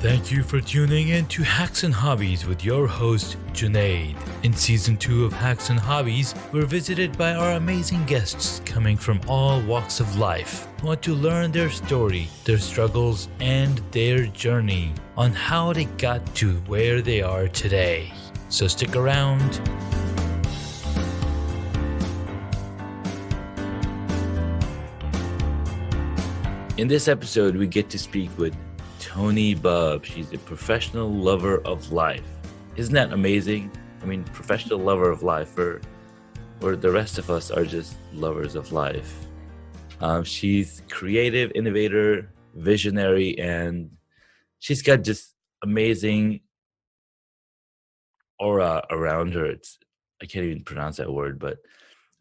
Thank you for tuning in to Hacks and Hobbies with your host, Junaid. In Season 2 of Hacks and Hobbies, we're visited by our amazing guests coming from all walks of life who want to learn their story, their struggles, and their journey on how they got to where they are today. So stick around. In this episode, we get to speak with Toni Bubb. She's a professional lover of life. Isn't that amazing? I mean, professional lover of life, or the rest of us are just lovers of life. She's creative, innovator, visionary, and she's got just amazing aura around her. I can't even pronounce that word, but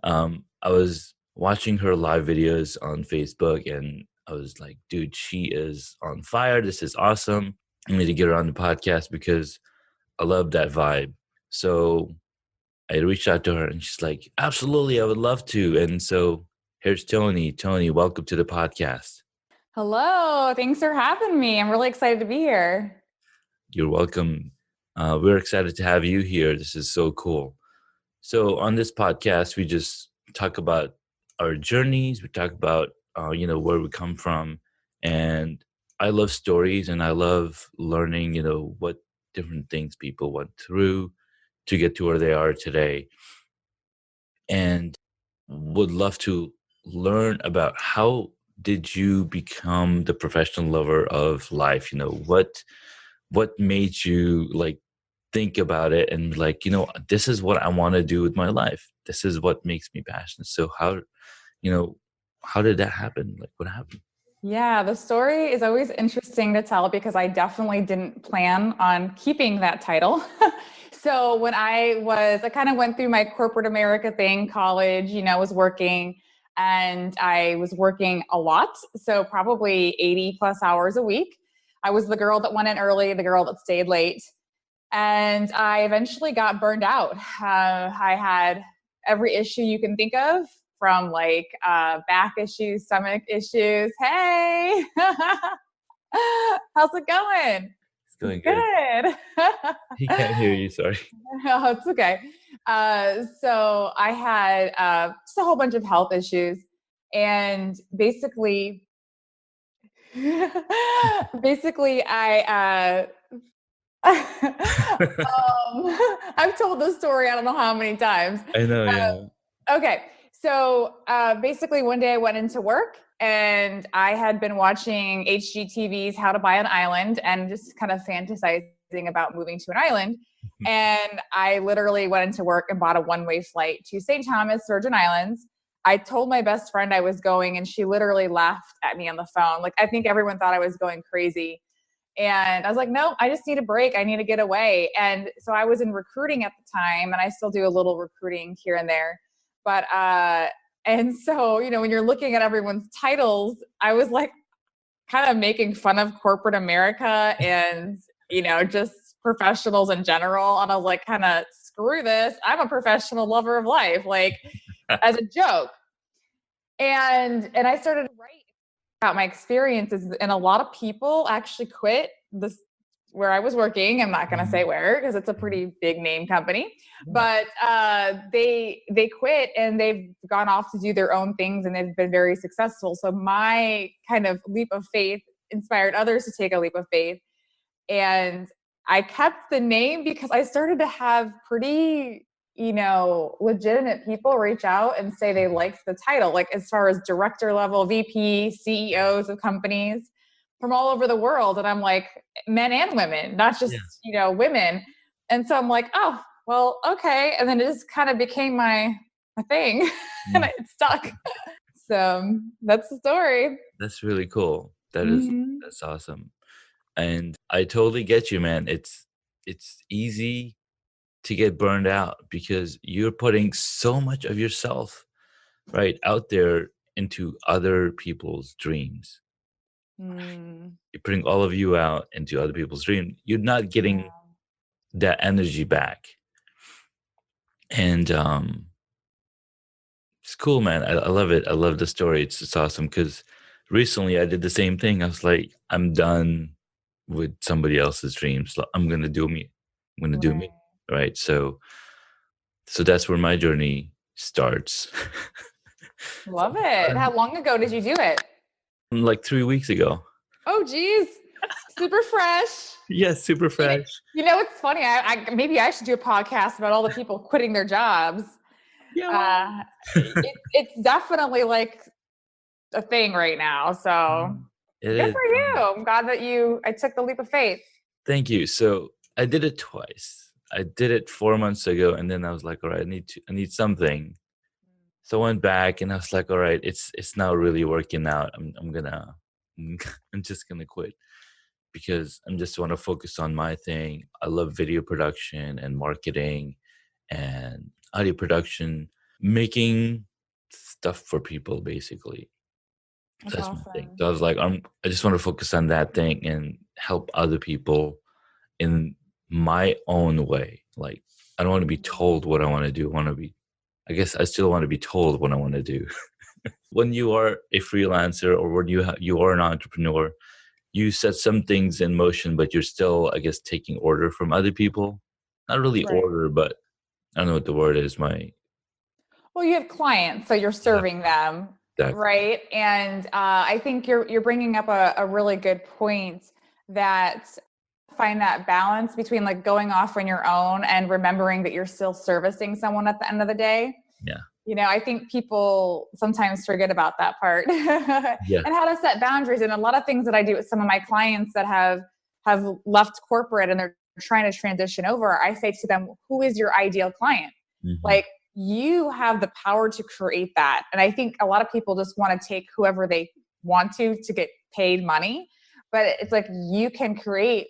I was watching her live videos on Facebook, and I was like, dude, she is on fire. This is awesome. I need to get her on the podcast because I love that vibe. So I reached out to her and she's like, absolutely, I would love to. And so here's Toni. Toni, welcome to the podcast. Hello. Thanks for having me. I'm really excited to be here. You're welcome. We're excited to have you here. This is so cool. So on this podcast, we just talk about our journeys. We talk about where we come from. And I love stories and I love learning, what different things people went through to get to where they are today. And would love to learn about how did you become the professional lover of life? What made you think about it and this is what I want to do with my life. This is what makes me passionate. So how did that happen? What happened? Yeah, the story is always interesting to tell because I definitely didn't plan on keeping that title. So when I kind of went through my corporate America thing, college, was working, and I was working a lot. So probably 80 plus hours a week. I was the girl that went in early, the girl that stayed late. And I eventually got burned out. I had every issue you can think of, from back issues, stomach issues. Hey, how's it going? It's going good. He can't hear you. Sorry. No, it's okay. So I had just a whole bunch of health issues, and basically, I. I've told this story I don't know how many times. I know, yeah. Okay. So basically one day I went into work and I had been watching HGTV's How to Buy an Island and just kind of fantasizing about moving to an island. And I literally went into work and bought a one-way flight to St. Thomas, Virgin Islands. I told my best friend I was going and she literally laughed at me on the phone. I think everyone thought I was going crazy. And I was like, no, I just need a break. I need to get away. And so I was in recruiting at the time, and I still do a little recruiting here and there. But, and so, when you're looking at everyone's titles, I was kind of making fun of corporate America and, just professionals in general. And I was kind of, screw this. I'm a professional lover of life, as a joke. And I started to write about my experiences, and a lot of people actually quit this where I was working. I'm not going to say where because it's a pretty big name company, but they quit and they've gone off to do their own things and they've been very successful. So my kind of leap of faith inspired others to take a leap of faith, and I kept the name because I started to have pretty legitimate people reach out and say they liked the title, as far as director level, VP, CEOs of companies from all over the world. And I'm like, men and women, not just, women. And so I'm like, oh, well, okay. And then it just kind of became my thing and it stuck. So that's the story. That's really cool. That's awesome. And I totally get you, man. It's easy to get burned out because you're putting so much of yourself right out there into other people's dreams. You're putting all of you out into other people's dreams. You're not getting that energy back. And it's cool, man. I love it. I love the story. It's awesome because recently I did the same thing. I was like, I'm done with somebody else's dreams. Like, I'm gonna do me. I'm gonna do Right. me. Right. So that's where my journey starts. Love it. How long ago did you do it? Like 3 weeks ago. Oh, geez. Super fresh. Yes, super You know, fresh. it's funny. Maybe I should do a podcast about all the people quitting their jobs. Yeah. It's definitely like a thing right now. So It good is. for you. I'm glad that I took the leap of faith. Thank you. So I did it twice. I did it 4 months ago, and then I was like, all right, I need something. So I went back, and I was like, all right, it's not really working out. I'm just gonna quit because I'm just want to focus on my thing. I love video production and marketing and audio production, making stuff for people basically. So That's that's my thing. awesome. So I was like, I just want to focus on that thing and help other people in my own way. Like, I don't want to be told what I want to do. I guess I still want to be told what I want to do. When you are a freelancer or when you are an entrepreneur, you set some things in motion, but you're still, I guess, taking order from other people. Not really Right. order, but I don't know what the word is. Well, you have clients, so you're Yeah, serving them, exactly. right? And I think you're bringing up a really good point that find that balance between like going off on your own and remembering that you're still servicing someone at the end of the day. Yeah. I think people sometimes forget about that part and Yeah. how to set boundaries. And a lot of things that I do with some of my clients that have left corporate and they're trying to transition over, I say to them, who is your ideal client? Hmm. Like, you have the power to create that. And I think a lot of people just want to take whoever they want to get paid money. But it's like you can create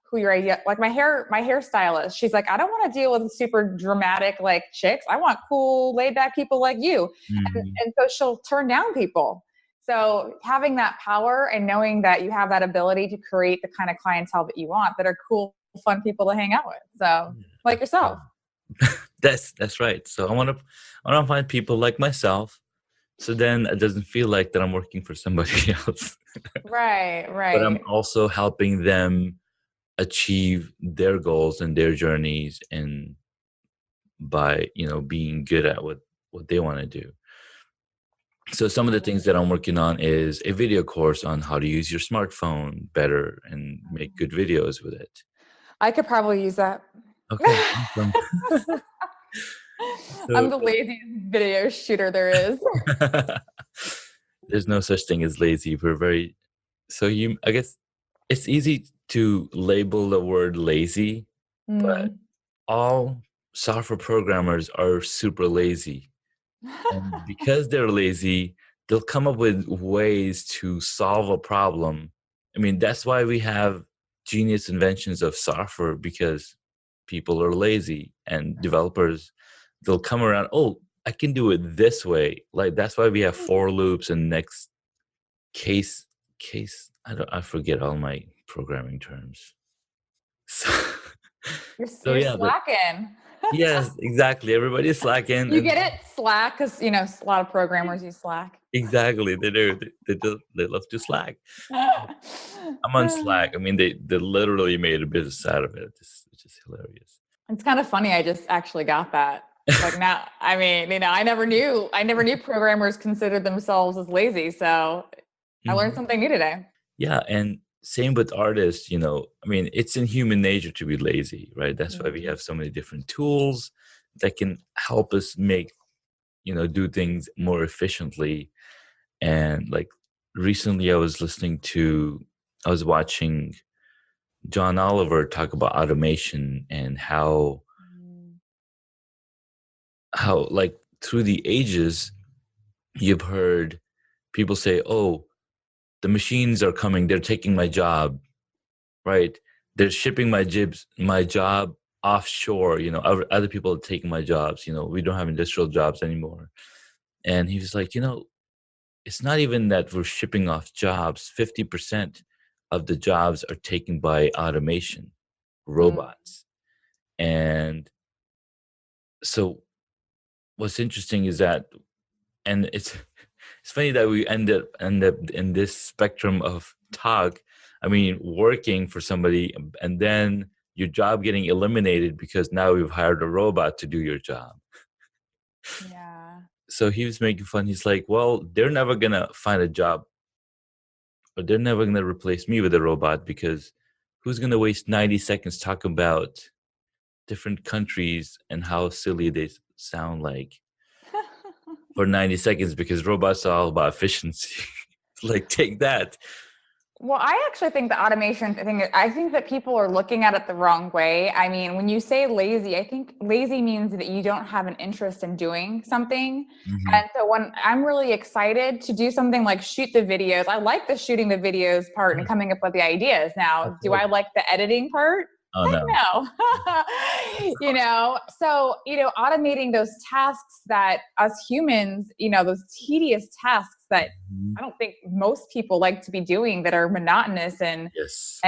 who your idea, like my hairstylist. She's like, I don't want to deal with super dramatic like chicks. I want cool, laid back people like you. Hmm. And so she'll turn down people. So having that power and knowing that you have that ability to create the kind of clientele that you want that are cool, fun people to hang out with. So like yourself. That's right. So I want to find people like myself. So then it doesn't feel like that I'm working for somebody else, Right, but I'm right. also helping them achieve their goals and their journeys, and by being good at what they want to do. So some of the things that I'm working on is a video course on how to use your smartphone better and make good videos with it. I could probably use that. Okay, awesome. I'm So the laziest video shooter there is. there's no such thing as lazy. We're very I guess it's easy to label the word lazy, but Mm. all software programmers are super lazy. And because they're lazy, they'll come up with ways to solve a problem. I mean, that's why we have genius inventions of software, because people are lazy and developers, they'll come around, oh, I can do it this way. Like, that's why we have for loops and next case I forget all my programming terms. So, so You're yeah, but slacking. yes, exactly. Everybody's slacking You and get it? Slack, because a lot of programmers use Slack. exactly, they do. They love to slack. I'm on Slack. I mean, they literally made a business out of it, which is hilarious. It's kind of funny. I just actually got that. Like now, I mean, I never knew programmers considered themselves as lazy. So I learned Mhm. something new today. Yeah, and same with artists. I mean, it's in human nature to be lazy, right? That's why we Mm. have so many different tools that can help us make do things more efficiently. And like recently, I was watching John Oliver talk about automation and how like through the ages you've heard people say, oh, the machines are coming, they're taking my job, right? They're shipping my job offshore. Other people are taking my jobs. We don't have industrial jobs anymore. And he was like, it's not even that we're shipping off jobs. 50% of the jobs are taken by automation, Mm. robots. And so what's interesting is that, and it's funny that we end up in this spectrum of talk I mean, working for somebody and then your job getting eliminated because now we've hired a robot to do your job. Yeah. So he was making fun. He's like, well, they're never going to find a job, or they're never going to replace me with a robot, because who's going to waste 90 seconds talking about different countries and how silly they sound like for 90 seconds, because robots are all about efficiency. Like, take that. Well, I actually think the automation thing, I think that people are looking at it the wrong way. I mean, when you say lazy, I think lazy means that you don't have an interest in doing something. Mm-hmm. And so when I'm really excited to do something like shoot the videos, I like the shooting the videos part and coming up with the ideas. Now, do I like the editing part? Oh, Heck no. no. So, automating those tasks that us humans, those tedious tasks that I don't think most people like to be doing, that are monotonous and Yes.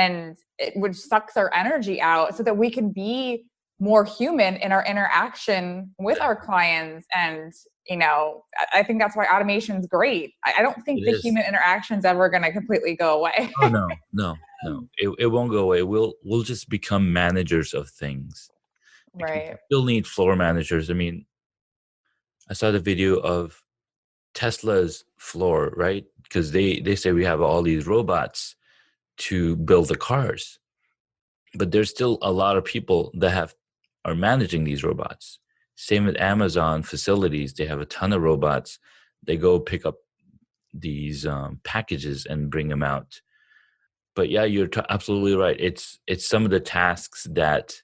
which sucks our energy out, so that we can be more human in our interaction with our clients. And, I think that's why automation is great. I don't think the human interaction is ever going to completely go away. Oh, no. It won't go away. We'll just become managers of things. Because Right. we still need floor managers. I mean, I saw the video of Tesla's floor, right? Because they say we have all these robots to build the cars, but there's still a lot of people that are managing these robots. Same with Amazon facilities; they have a ton of robots. They go pick up these packages and bring them out. But yeah, you're absolutely right. It's some of the tasks that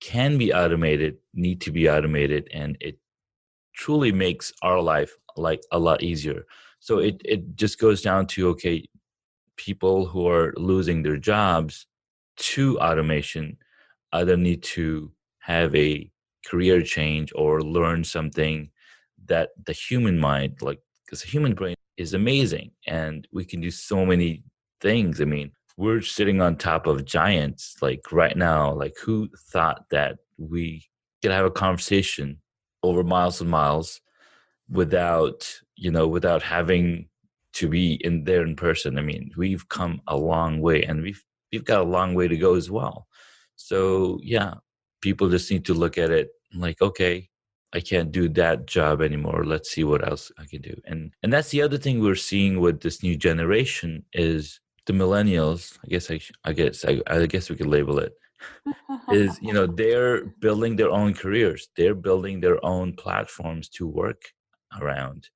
can be automated need to be automated, and it truly makes our life like a lot easier. So it just goes down to, okay, people who are losing their jobs to automation either need to have a career change or learn something that the human mind, like, because the human brain is amazing and we can do so many things. I mean, we're sitting on top of giants like right now. Like, who thought that we could have a conversation over miles and miles without having to be in there in person? I mean, we've come a long way, and we've got a long way to go as well. So yeah, people just need to look at it like, okay, I can't do that job anymore. Let's see what else I can do. And that's the other thing we're seeing with this new generation is the millennials. I guess we could label it is, they're building their own careers. They're building their own platforms to work around.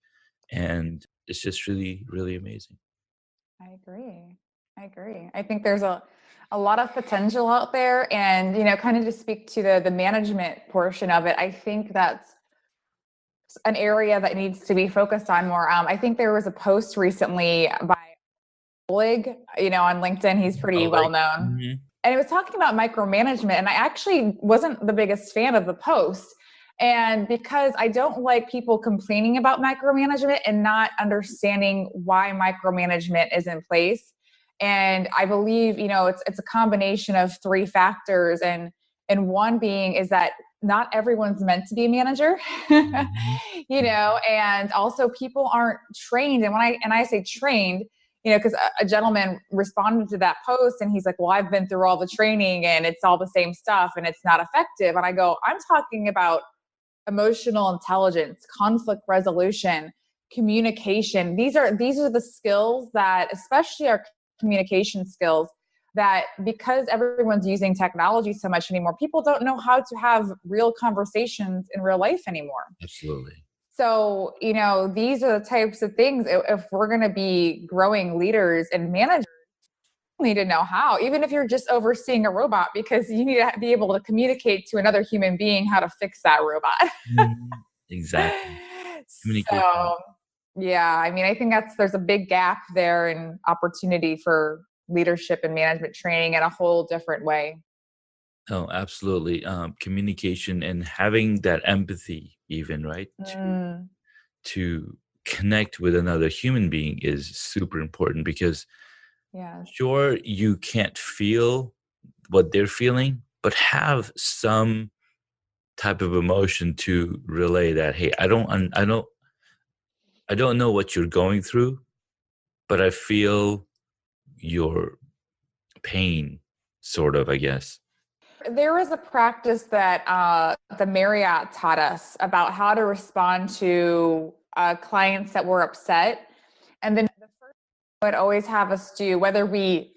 And it's just really, really amazing. I agree. I think there's a lot of potential out there. And, kind of to speak to the management portion of it, I think that's an area that needs to be focused on more. I think there was a post recently by Oleg, on LinkedIn. He's pretty well known. Mm-hmm. And it was talking about micromanagement. And I actually wasn't the biggest fan of the post. And because I don't like people complaining about micromanagement and not understanding why micromanagement is in place. And I believe, it's a combination of three factors. And one being is that not everyone's meant to be a manager, and also people aren't trained. And when I say trained, because a gentleman responded to that post and he's like, well, I've been through all the training and it's all the same stuff and it's not effective. And I go, I'm talking about emotional intelligence, conflict resolution, communication. These are the skills that, especially our communication skills, that because everyone's using technology so much anymore, people don't know how to have real conversations in real life anymore. Absolutely. So, these are the types of things, if we're going to be growing leaders and managers, you need to know how, even if you're just overseeing a robot, because you need to be able to communicate to another human being how to fix that robot. Exactly. So, yeah, I mean, I think there's a big gap there in opportunity for leadership and management training in a whole different way. Oh, absolutely. Communication and having that empathy, even, right? To connect with another human being is super important, because sure, you can't feel what they're feeling, but have some type of emotion to relay that, hey, I don't know what you're going through, but I feel your pain, sort of, I guess. There was a practice that the Marriott taught us about how to respond to clients that were upset. And then the first thing would always have us do, whether we,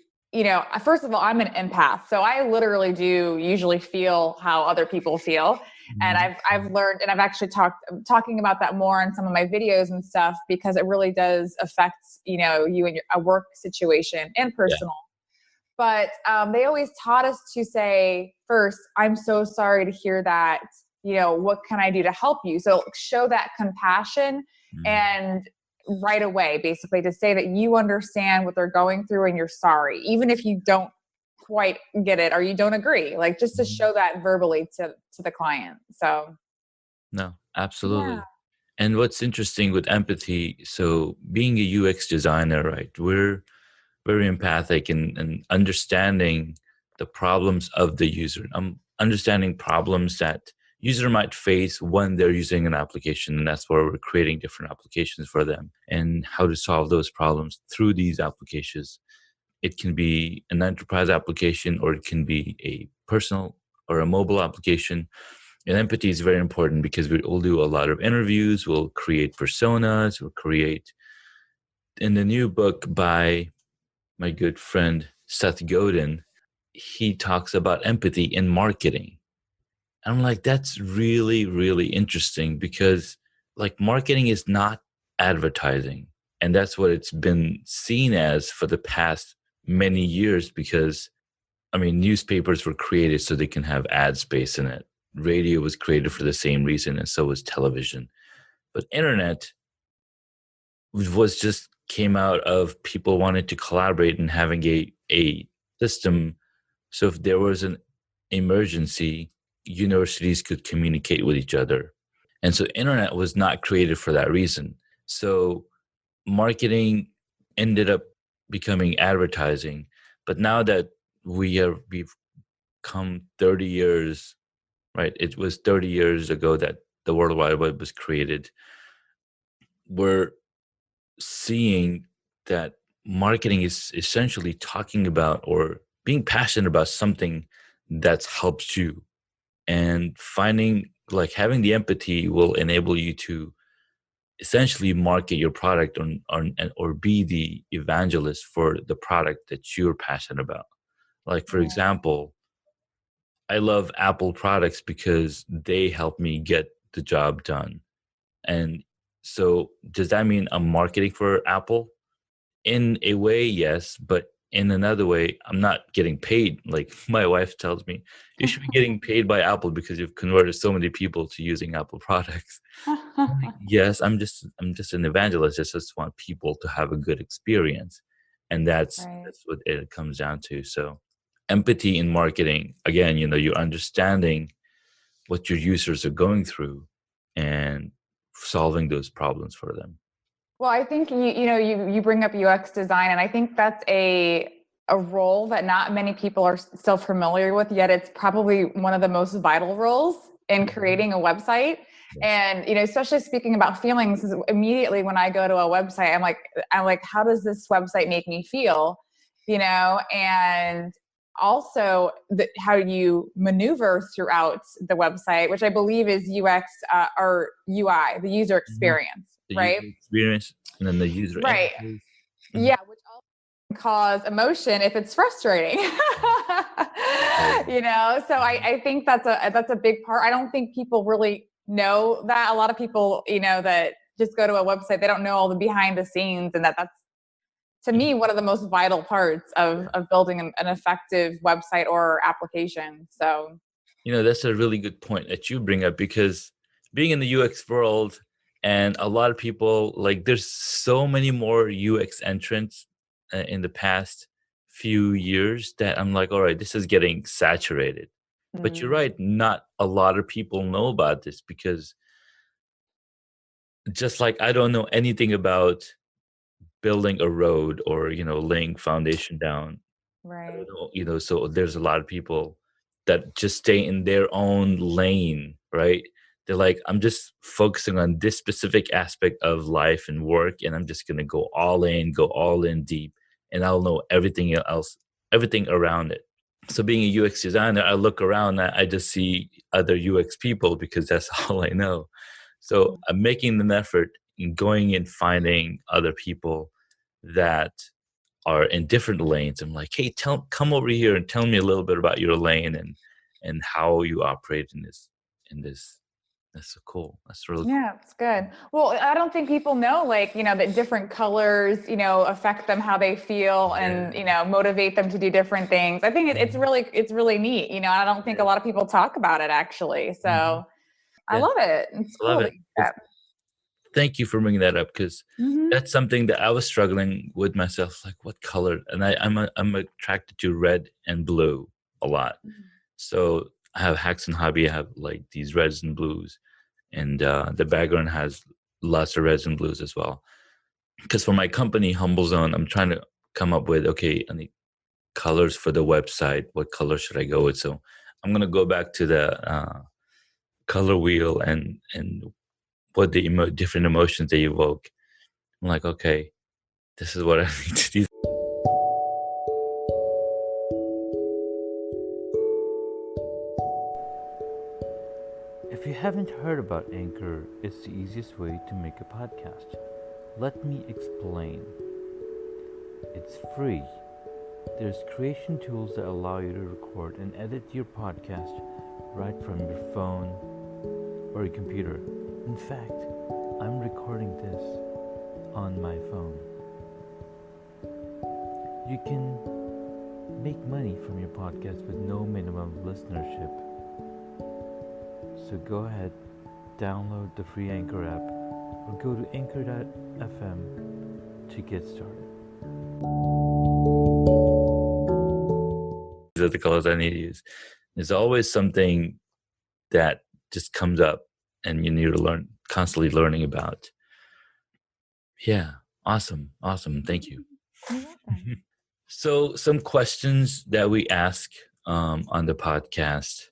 first of all, I'm an empath. So I literally do usually feel how other people feel. And I've learned, and I've actually talking about that more in some of my videos and stuff, because it really does affect, you and a work situation and personal. But they always taught us to say first, I'm so sorry to hear that, what can I do to help you? So show that compassion and right away, basically, to say that you understand what they're going through and you're sorry, even if you don't quite get it or you don't agree, like just to show that verbally to the client. So no, absolutely. And what's interesting with empathy, so being a UX designer, right, we're very empathic and understanding the problems of the user, understanding problems that user might face when they're using an application. And that's where we're creating different applications for them and how to solve those problems through these applications. It can be an enterprise application, or it can be a personal or a mobile application. And empathy is very important because we'll do a lot of interviews, we'll create personas, we'll create. In the new book by my good friend Seth Godin, he talks about empathy in marketing. And I'm like, that's really, really interesting, because like marketing is not advertising. And that's what it's been seen as for the past many years, because newspapers were created so they can have ad space in it. Radio was created for the same reason, and so was television. But internet was just came out of people wanting to collaborate and having a system. So if there was an emergency, universities could communicate with each other. And so internet was not created for that reason. So marketing ended up becoming advertising. But now that we've come 30 years, right? It was 30 years ago that the World Wide Web was created. We're seeing that marketing is essentially talking about or being passionate about something that's helped you, and finding, like, having the empathy will enable you to essentially market your product or be the evangelist for the product that you're passionate about. Like, for example, I love Apple products because they help me get the job done. And so does that mean I'm marketing for Apple? In a way, yes, but in another way, I'm not getting paid. Like, my wife tells me, you should be getting paid by Apple because you've converted so many people to using Apple products. Yes, I'm just an evangelist. I just want people to have a good experience. And that's what it comes down to. So empathy in marketing, again, you're understanding what your users are going through and solving those problems for them. Well, I think you bring up UX design, and I think that's a role that not many people are still familiar with, yet it's probably one of the most vital roles in creating a website. And especially speaking about feelings, immediately when I go to a website, I'm like, how does this website make me feel? And also how you maneuver throughout the website, which I believe is UX or UI, the user experience, right? User experience, and then the user right. interface. Yeah, which also can cause emotion if it's frustrating. So I think that's a big part. I don't think people really know that. A lot of people, that just go to a website, they don't know all the behind the scenes, and that's, to me, one of the most vital parts of building an effective website or application. So, that's a really good point that you bring up, because being in the UX world, and a lot of people, like, there's so many more UX entrants in the past few years that I'm like, all right, this is getting saturated. But you're right, not a lot of people know about this, because just like I don't know anything about building a road or laying foundation down. I right. don't know, so there's a lot of people that just stay in their own lane, right? They're like, I'm just focusing on this specific aspect of life and work, and I'm just going to go all in deep, and I'll know everything else everything around it. So being a UX designer, I look around, I just see other UX people because that's all I know. So I'm making an effort in going and finding other people that are in different lanes. I'm like, hey, come over here and tell me a little bit about your lane and how you operate in this. That's so cool. That's really cool. Yeah, it's good. Well, I don't think people know, like, that different colors, affect them how they feel and, motivate them to do different things. I think it's really neat. I don't think a lot of people talk about it actually. So I love it. It's I love cool it. that you do that. Thank you for bringing that up because that's something that I was struggling with myself. Like, what color? And I'm attracted to red and blue a lot. So I have hacks and hobby. I have like these reds and blues, and the background has lots of reds and blues as well. Because for my company, Humble Zone, I'm trying to come up with, okay, I need colors for the website. What color should I go with? So I'm gonna go back to the color wheel and what the different emotions they evoke. I'm like, okay, this is what I need to do. If you haven't heard about Anchor, it's the easiest way to make a podcast. Let me explain. It's free. There's creation tools that allow you to record and edit your podcast right from your phone or your computer. In fact, I'm recording this on my phone. You can make money from your podcast with no minimum listenership. So go ahead, download the free Anchor app or go to anchor.fm to get started. These are the colors I need to use. There's always something that just comes up and you need to constantly learning about. Yeah, awesome. Thank you. You're welcome. So some questions that we ask on the podcast,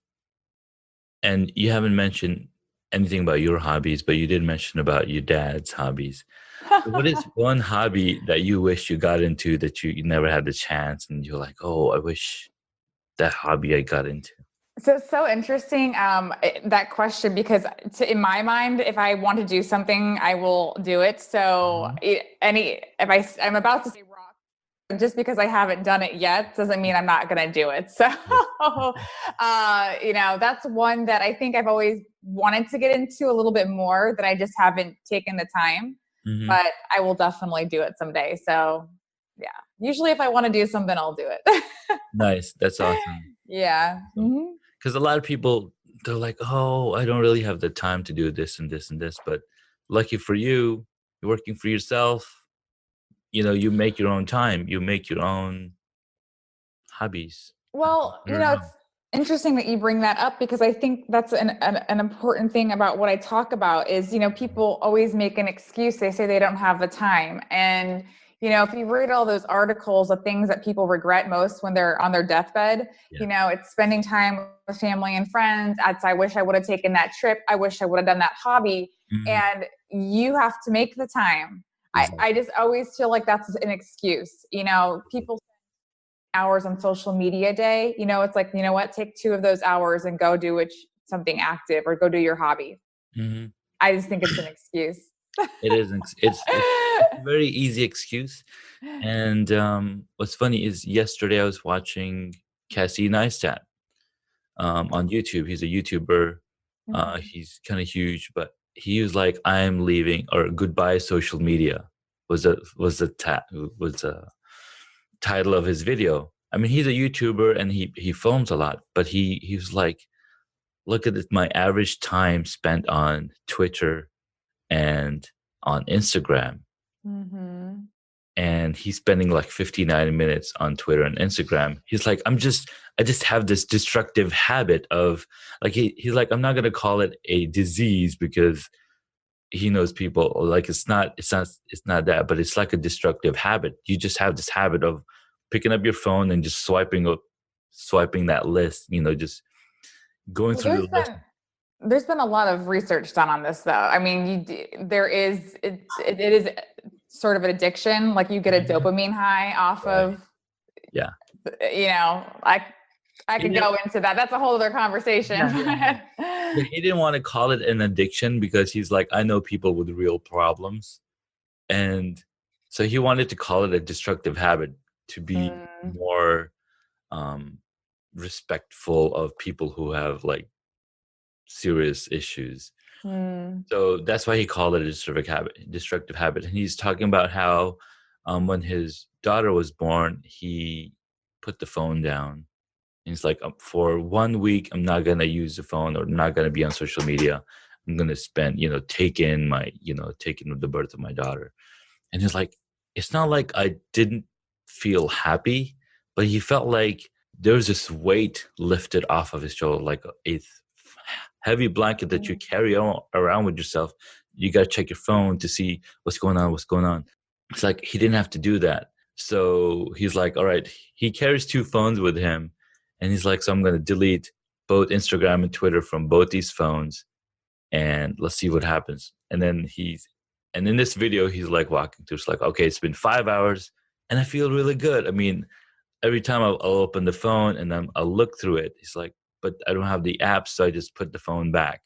and you haven't mentioned anything about your hobbies, but you did mention about your dad's hobbies. So what is one hobby that you wish you got into that you never had the chance and you're like, oh, I wish that hobby I got into? So it's so interesting, that question, because in my mind, if I want to do something, I will do it. So I'm about to say rock, just because I haven't done it yet doesn't mean I'm not going to do it. So, that's one that I think I've always wanted to get into a little bit more, that I just haven't taken the time, but I will definitely do it someday. So yeah, usually if I want to do something, I'll do it. Nice. That's awesome. Yeah. Because a lot of people, they're like, oh, I don't really have the time to do this and this and this. But lucky for you, you're working for yourself. You make your own time. You make your own hobbies. Well, it's interesting that you bring that up, because I think that's an important thing about what I talk about is, people always make an excuse. They say they don't have the time. And, if you read all those articles of things that people regret most when they're on their deathbed, it's spending time with family and friends. I wish I would have taken that trip. I wish I would have done that hobby. And you have to make the time. Exactly. I just always feel like that's an excuse. People hours on social media a day, it's like, what, take 2 of those hours and go do something active or go do your hobby. I just think it's an excuse. It is. It's a very easy excuse. And what's funny is yesterday I was watching Cassie Neistat on YouTube. He's a YouTuber. He's kind of huge, but he was like, "I'm leaving," or "Goodbye social media" was the title of his video. I mean, he's a YouTuber and he films a lot, but he was like, "Look at this, my average time spent on Twitter and on Instagram." And he's spending like 59 minutes on Twitter and Instagram. He's like, I just have this destructive habit of like, he's like, I'm not going to call it a disease because he knows people like, it's not that, but it's like a destructive habit. You just have this habit of picking up your phone and just swiping that list, just going through the list. There's been a lot of research done on this, though. I mean, it is sort of an addiction. Like, you get a dopamine high off of you know, I could go into that. That's a whole other conversation. Yeah. He didn't want to call it an addiction because he's like, I know people with real problems. And so he wanted to call it a destructive habit to be more respectful of people who have like serious issues. So that's why he called it a destructive habit. And he's talking about how when his daughter was born, he put the phone down. And he's like, for 1 week, I'm not going to use the phone or not going to be on social media. I'm going to spend, take in the birth of my daughter. And he's like, it's not like I didn't feel happy, but he felt like there was this weight lifted off of his shoulder, like a heavy blanket that you carry around with yourself. You got to check your phone to see what's going on. It's like he didn't have to do that. So he's like, all right, he carries 2 phones with him. And he's like, so I'm going to delete both Instagram and Twitter from both these phones. And let's see what happens. And then in this video, he's like walking through. It's like, okay, it's been 5 hours and I feel really good. I mean, every time I'll open the phone and then I'll look through it. He's like, but I don't have the app, so I just put the phone back.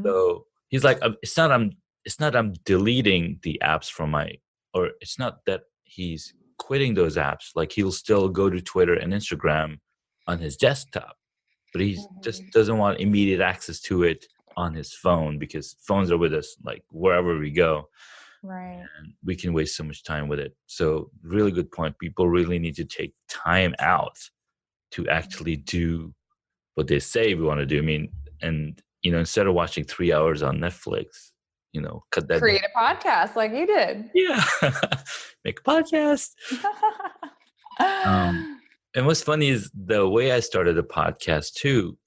So he's like, it's not I'm deleting the apps or it's not that he's quitting those apps. Like he'll still go to Twitter and Instagram on his desktop, but he just doesn't want immediate access to it on his phone because phones are with us like wherever we go. Right. And we can waste so much time with it. So really good point. People really need to take time out to actually do what they say we want to do. I mean, and instead of watching 3 hours on Netflix, cut that. Create a podcast like you did. Yeah. Make a podcast. And what's funny is the way I started a podcast too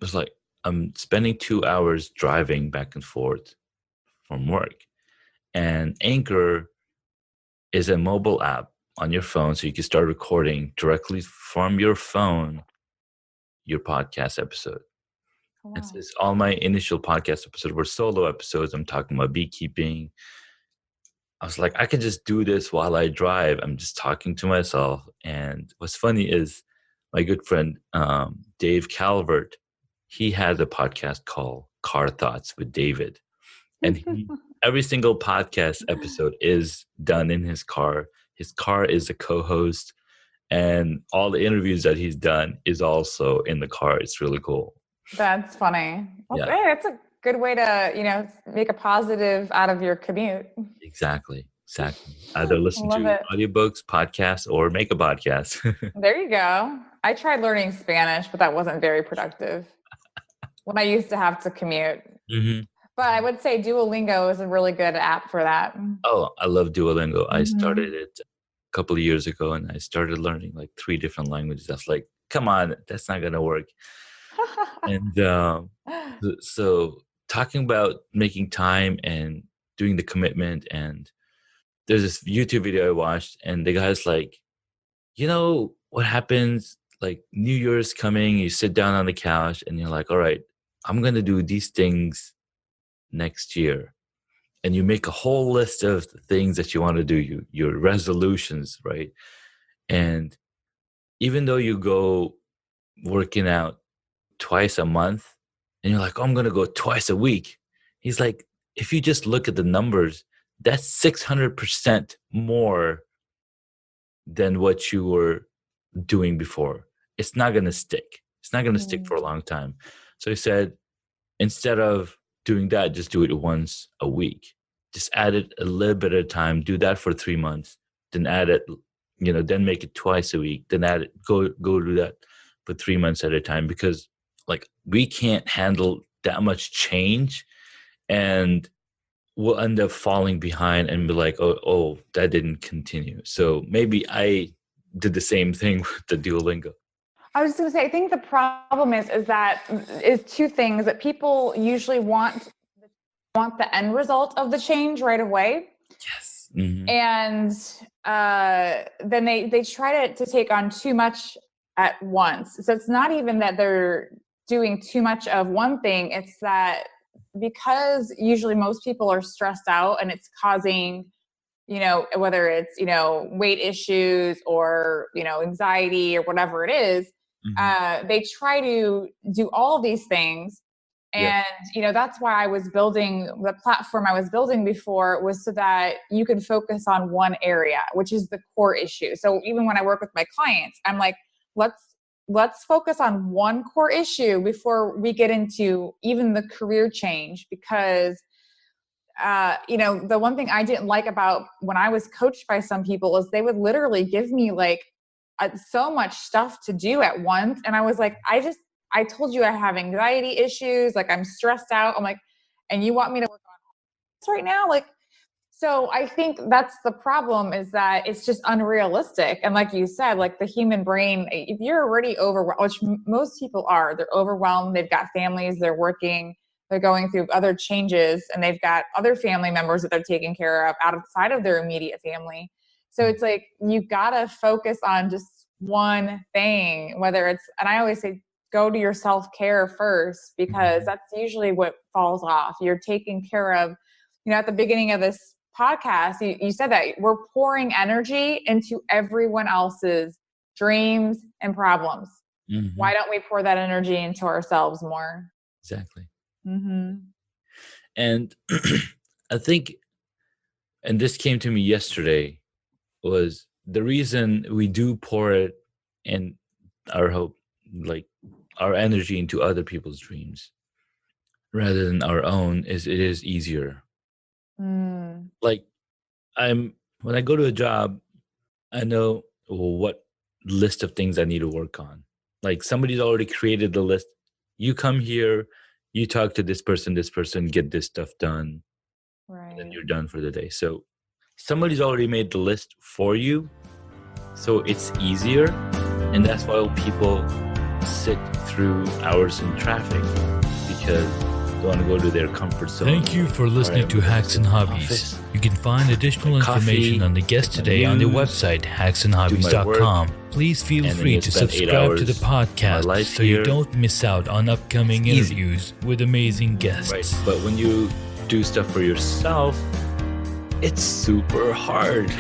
was like, I'm spending 2 hours driving back and forth from work. And Anchor is a mobile app on your phone, so you can start recording directly from your phone your podcast episode. Wow. And since all my initial podcast episodes were solo episodes, I'm talking about beekeeping. I was like, I could just do this while I drive. I'm just talking to myself. And what's funny is my good friend, Dave Calvert, he has a podcast called Car Thoughts with David. And every single podcast episode is done in his car. His car is a co-host. And all the interviews that he's done is also in the car. It's really cool. That's funny. Well, Yeah. Hey, that's a good way to, make a positive out of your commute. Exactly. Either listen to audiobooks, podcasts, or make a podcast. There you go. I tried learning Spanish, but that wasn't very productive when I used to have to commute. But I would say Duolingo is a really good app for that. Oh, I love Duolingo. I started it a couple of years ago, and I started learning like 3 different languages. I was like, come on, that's not going to work. And so talking about making time and doing the commitment, and there's this YouTube video I watched, and the guy's like, what happens, like New Year's coming, you sit down on the couch and you're like, all right, I'm going to do these things next year. And you make a whole list of things that you want to do, your resolutions, right? And even though you go working out twice a month and you're like, oh, I'm going to go twice a week. He's like, if you just look at the numbers, that's 600% more than what you were doing before. It's not going to stick. It's not going to stick for a long time. So he said, instead of doing that, just do it once a week. Just add it a little bit at a time. Do that for 3 months. Then add it, then make it twice a week. Then add it, go do that for 3 months at a time, because like we can't handle that much change, and we'll end up falling behind and be like, oh, that didn't continue. So maybe I did the same thing with the Duolingo. I was going to say, I think the problem is 2 things: that people usually want the end result of the change right away. Yes. And then they try to take on too much at once. So it's not even that they're doing too much of one thing. It's that because usually most people are stressed out and it's causing whether it's, weight issues or, anxiety or whatever it is, they try to do all these things. And, that's why I was building the platform I was building before, was so that you can focus on one area, which is the core issue. So even when I work with my clients, I'm like, let's focus on one core issue before we get into even the career change. Because, the one thing I didn't like about when I was coached by some people is they would literally give me like so much stuff to do at once. And I was like, I told you I have anxiety issues. Like, I'm stressed out. I'm like, and you want me to work on this right now? Like, so I think that's the problem, is that it's just unrealistic. And like you said, like the human brain, if you're already overwhelmed, which most people are, they're overwhelmed. They've got families, they're working, they're going through other changes, and they've got other family members that they're taking care of outside of their immediate family. So it's like, you gotta focus on just one thing, whether it's, and I always say, go to your self-care first, because that's usually what falls off. You're taking care of, at the beginning of this podcast, you said that we're pouring energy into everyone else's dreams and problems. Why don't we pour that energy into ourselves more? Exactly. And I think, and this came to me yesterday, was the reason we do pour it and our hope, like our energy, into other people's dreams rather than our own, is it is easier. Like, when I go to a job, I know what list of things I need to work on. Like, somebody's already created the list. You come here, you talk to this person, get this stuff done, and then you're done for the day. So somebody's already made the list for you, so it's easier. And that's why people sit through hours in traffic, because they want to go to their comfort zone. Thank you for listening to Hacks and Hobbies. You can find additional information on the guest today on the website hacksandhobbies.com. Please feel free to subscribe to the podcast so you don't miss out on upcoming interviews with amazing guests. Right. But when you do stuff for yourself, it's super hard.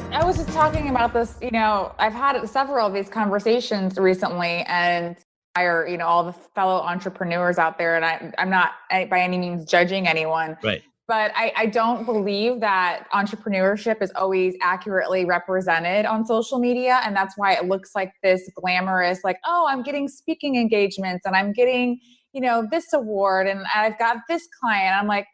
I was just talking about this, I've had several of these conversations recently, and all the fellow entrepreneurs out there, and I'm not by any means judging anyone. Right. But I don't believe that entrepreneurship is always accurately represented on social media. And that's why it looks like this glamorous, like, oh, I'm getting speaking engagements and I'm getting, this award and I've got this client. I'm like,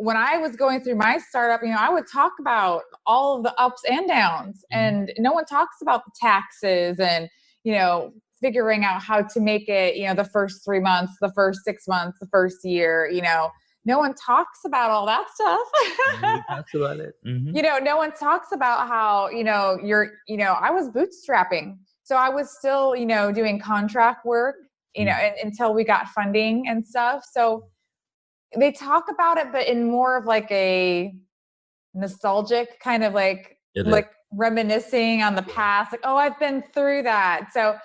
when I was going through my startup, I would talk about all of the ups and downs, and no one talks about the taxes and, figuring out how to make it, the first 3 months, the first 6 months, the first year, no one talks about all that stuff. Nobody talks about it. No one talks about how, I was bootstrapping. So I was still, doing contract work, until we got funding and stuff. So they talk about it, but in more of like a nostalgic kind of like reminiscing on the past, like, oh, I've been through that. So,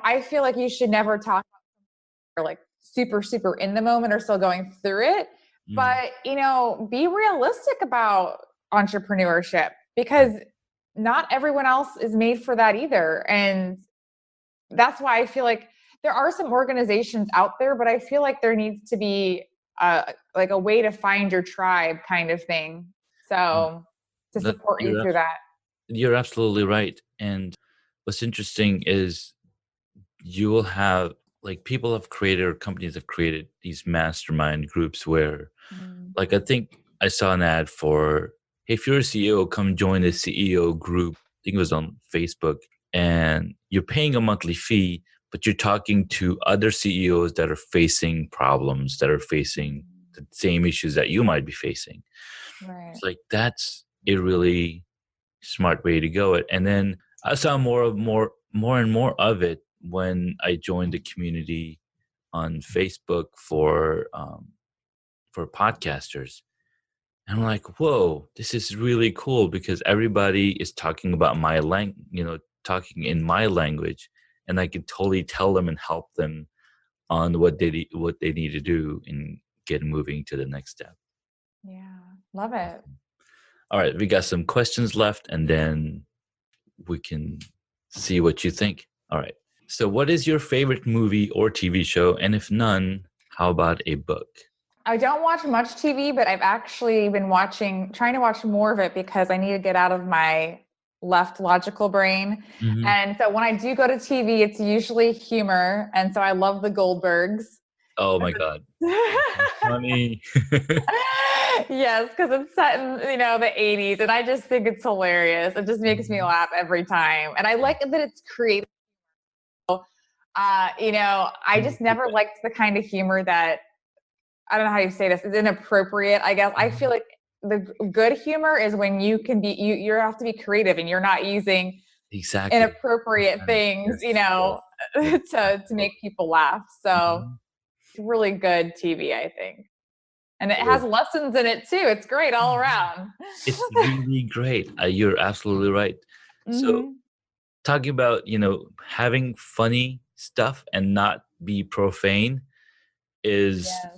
I feel like you should never talk about like super, super in the moment or still going through it. But, be realistic about entrepreneurship, because not everyone else is made for that either. And that's why I feel like there are some organizations out there, but I feel like there needs to be like a way to find your tribe kind of thing. So to support you through that. You're absolutely right. And what's interesting is you will have, like, people have created, or companies have created, these mastermind groups where, like, I think I saw an ad for, hey, if you're a CEO, come join the CEO group. I think it was on Facebook, and you're paying a monthly fee, but you're talking to other CEOs that are facing problems, that are facing the same issues that you might be facing. Right. It's like, that's a really smart way to go. And then I saw more and more of it when I joined the community on Facebook for podcasters. And I'm like, whoa, this is really cool, because everybody is talking about my talking in my language, and I can totally tell them and help them on what they need to do and get moving to the next step. Yeah. Love it. All right, we got some questions left, and then we can see what you think. All right. So, what is your favorite movie or TV show? And if none, how about a book? I don't watch much TV, but I've actually been trying to watch more of it because I need to get out of my left logical brain. Mhm. And so when I do go to TV, it's usually humor. And so I love the Goldbergs. Oh my God. Funny. Yes, because it's set in, the 80s. And I just think it's hilarious. It just makes me laugh every time. And I like that it's creative. I just never liked the kind of humor that, I don't know how you say this, is inappropriate, I guess. I feel like the good humor is when you can be, you have to be creative and you're not using Exactly. inappropriate things, Yes. to make people laugh. So Mhm. it's really good TV, I think. And it It has is. lessons in it too. It's great all around. It's really great. You're absolutely right. So, Hmm. talking about, having funny stuff and not be profane is Yes.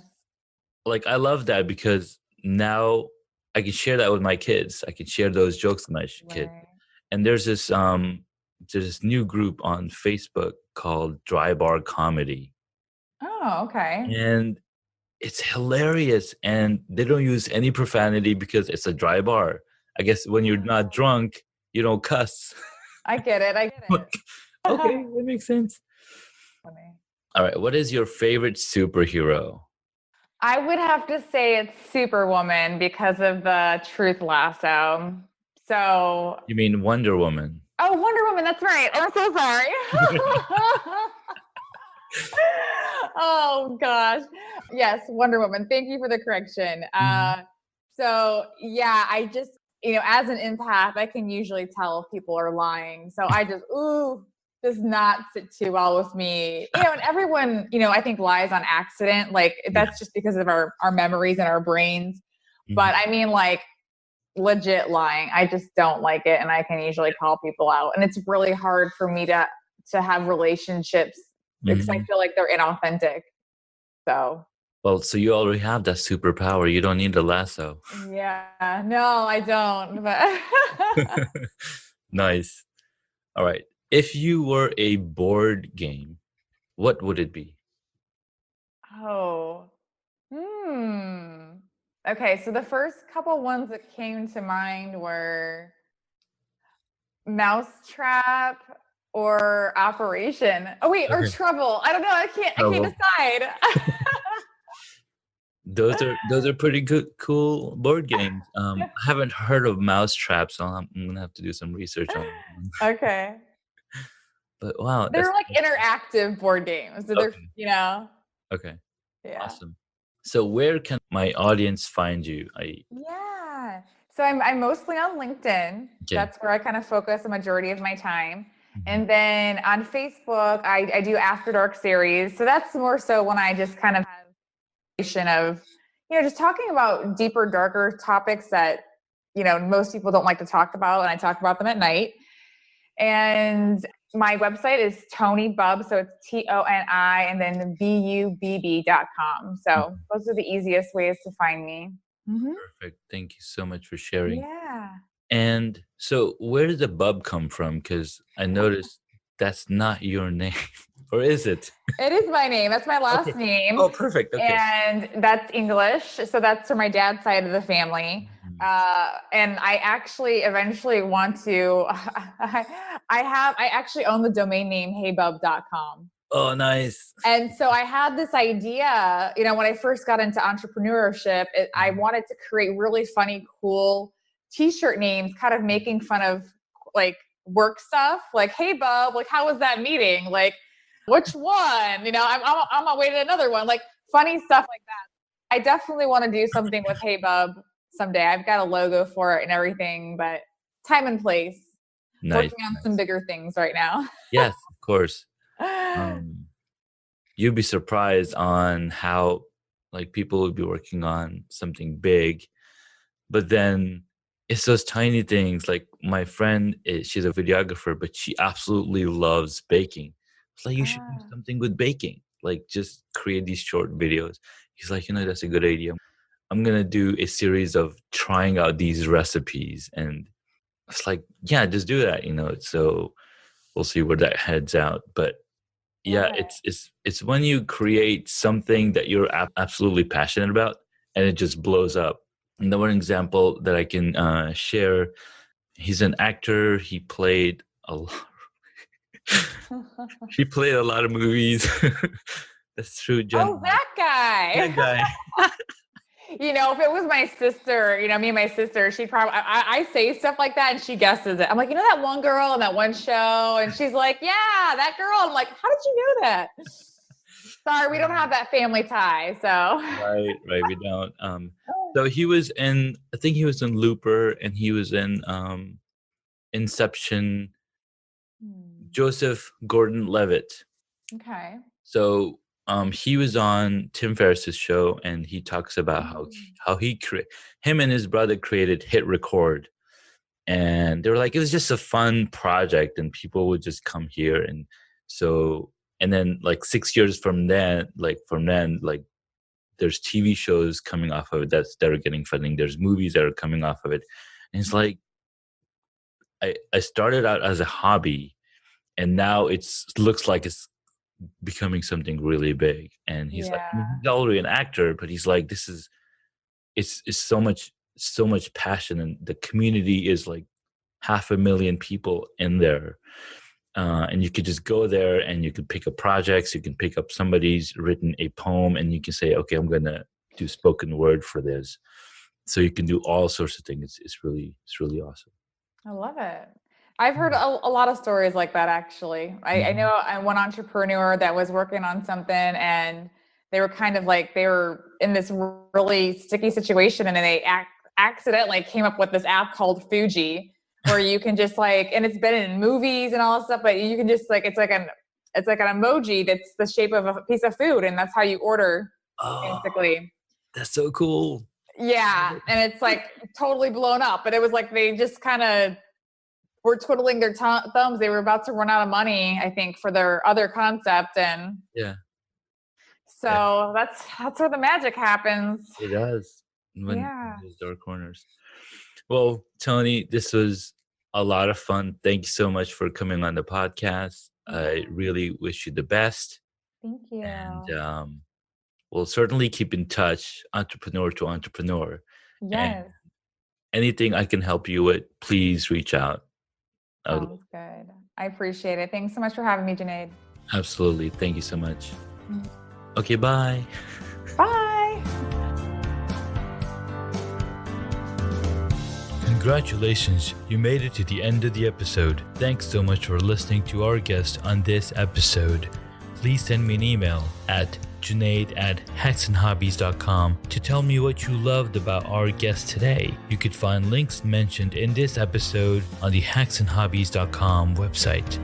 like, I love that because now I can share that with my kids. I can share those jokes with my kids. Right. And there's this new group on Facebook called Drybar Comedy. Oh, okay. And it's hilarious. And they don't use any profanity because it's a dry bar. I guess when you're not drunk, you don't cuss. I get it. Like, okay, that makes sense. Funny. All right. What is your favorite superhero? I would have to say it's Superwoman because of the Truth Lasso. So, You mean Wonder Woman? oh, Wonder Woman, that's right. I'm so sorry. Oh gosh. Yes, Wonder Woman. Thank you for the correction. Mhm. So yeah, I just, as an empath, I can usually tell if people are lying. So I just, does not sit too well with me. And everyone, I think lies on accident. Like that's just because of our memories and our brains. But Mhm. I mean, like legit lying, I just don't like it. And I can usually call people out. And it's really hard for me to have relationships because I Mhm. feel like they're inauthentic. So Well, so you already have that superpower. You don't need a lasso. yeah, no, I don't. But Nice. All right. If you were a board game, what would it be? oh, okay. So the first couple ones that came to mind were Mousetrap or Operation. Oh wait, or Okay. Trouble. I don't know. I can't Trouble. decide. Those are pretty good, cool board games. I haven't heard of Mousetrap, so I'm gonna have to do some research on that one. Okay. But wow, They're like interactive board games. So they're, okay. yeah. Okay, Yeah. awesome. So where can my audience find you? Yeah. So I'm mostly on LinkedIn. Okay. That's where I kind of focus a majority of my time. Mhm. And then on Facebook, I do After Dark series. So that's more so when I just kind of of, just talking about deeper, darker topics that, most people don't like to talk about. And I talk about them at night. And my website is Toni Bubb. So it's TONI and then BUBB.com. So Mhm. those are the easiest ways to find me. Mm-hmm. Perfect. Thank you so much for sharing. Yeah. And so where did the bub come from? Because I noticed that's not your name. Or is it? It is my name. That's my Okay. last name. Oh, perfect. Okay. And that's English. So that's for my dad's side of the family. Mhm. And I actually eventually want to, I actually own the domain name heybub.com. Oh, nice. And so I had this idea, when I first got into entrepreneurship, I wanted to create really funny, cool t-shirt names, kind of making fun of like work stuff. Like, hey, Bub, like, how was that meeting? Like, which one? I'm on my way to another one. Like, funny stuff like that. I definitely want to do something with Hey, Bub someday. I've got a logo for it and everything, but time and place. Nice. Working on some Nice. bigger things right now. Yes, of course. You'd be surprised on how like people would be working on something big, but then it's those tiny things. Like my friend, she's a videographer, but she absolutely loves baking. It's like you should do Ah. something with baking, like just create these short videos. He's like, that's a good idea. I'm going to do a series of trying out these recipes. And it's like, yeah, just do that, So we'll see where that heads out. But yeah, it's when you create something that you're absolutely passionate about and it just blows up. And the one example that I can share, he's an actor. He played a lot. He played a lot of movies. That's true, Jen. Oh, that guy. That guy. If it was my sister, me and my sister, she'd probably, I say stuff like that and she guesses it. I'm like, that one girl in that one show? And she's like, yeah, that girl. I'm like, how did you know that? Sorry, we don't have that family tie. So Right, we don't. So he was I think he was in Looper, and he was in Inception. Joseph Gordon-Levitt. Okay. So he was on Tim Ferriss's show, and he talks about how him and his brother created Hit Record, and they were like, it was just a fun project, and people would just come here, and then like 6 years from then, there's TV shows coming off of it that are getting funding. There's movies that are coming off of it, and it's like I started out as a hobby, and now looks like it's becoming something really big. And he's like, he's already an actor, but he's like, it's so much passion, and the community is like 500,000 people in there. And you could just go there and you could pick up projects. You can pick up somebody's written a poem and you can say, okay, I'm going to do spoken word for this. So you can do all sorts of things. It's really awesome. I love it. I've heard a lot of stories like that, actually. I know one entrepreneur that was working on something, and they were kind of like, they were in this really sticky situation, and then they accidentally came up with this app called Fuji, where you can just and it's been in movies and all that stuff, but you can just it's like an emoji that's the shape of a piece of food, and that's how you order, basically. That's so cool. Yeah, and it's like totally blown up, but it was like they just kind of were twiddling their thumbs. They were about to run out of money, I think, for their other concept, and so that's where the magic happens. It does. When those dark corners. Well, Toni, this was a lot of fun. Thank you so much for coming on the podcast. I really wish you the best. Thank you. And we'll certainly keep in touch, entrepreneur to entrepreneur. Yes. And anything I can help you with, please reach out. Sounds good. I appreciate it. Thanks so much for having me, Junaid. Absolutely. Thank you so much. Okay, bye. Bye. Congratulations, you made it to the end of the episode. Thanks so much for listening to our guest on this episode. Please send me an email at junaid@hacksandhobbies.com to tell me what you loved about our guest today. You could find links mentioned in this episode on the hacksandhobbies.com website.